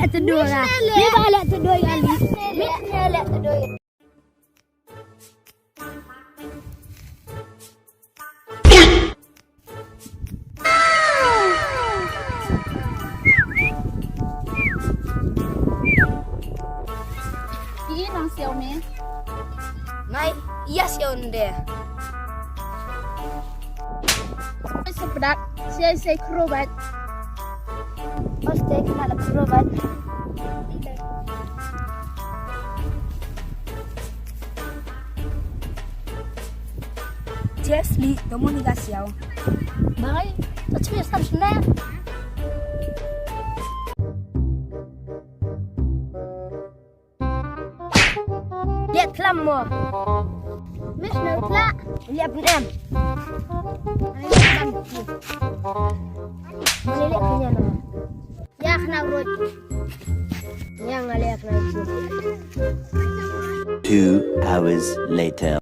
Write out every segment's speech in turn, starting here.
lek teduh lah. Dia balik teduh kali. Dia lek teduh. Ini nang siau me. Mai, iya siau nde. Sepedak, saya kerobat. Pasti kena ada kerobat. Jesli, kamu ni gak siau. Bagai, tak cuma sampai. Lihat kelam mo. Mes nak pelak. Lihat benem. Melihat punya nama. Ya kena urut. Yang ngaliak nanti. 2 hours later.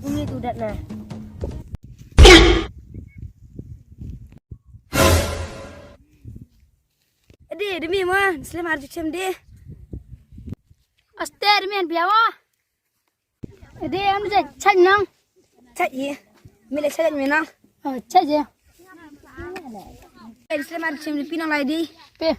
Ini tu dah nah. Demi mah, selamat hari macam deh. Aster men biawa. Dia am je channang. Cak ye, milik saya ni mana? Cha je. Selamat hari macam ni pinang lagi. Pe.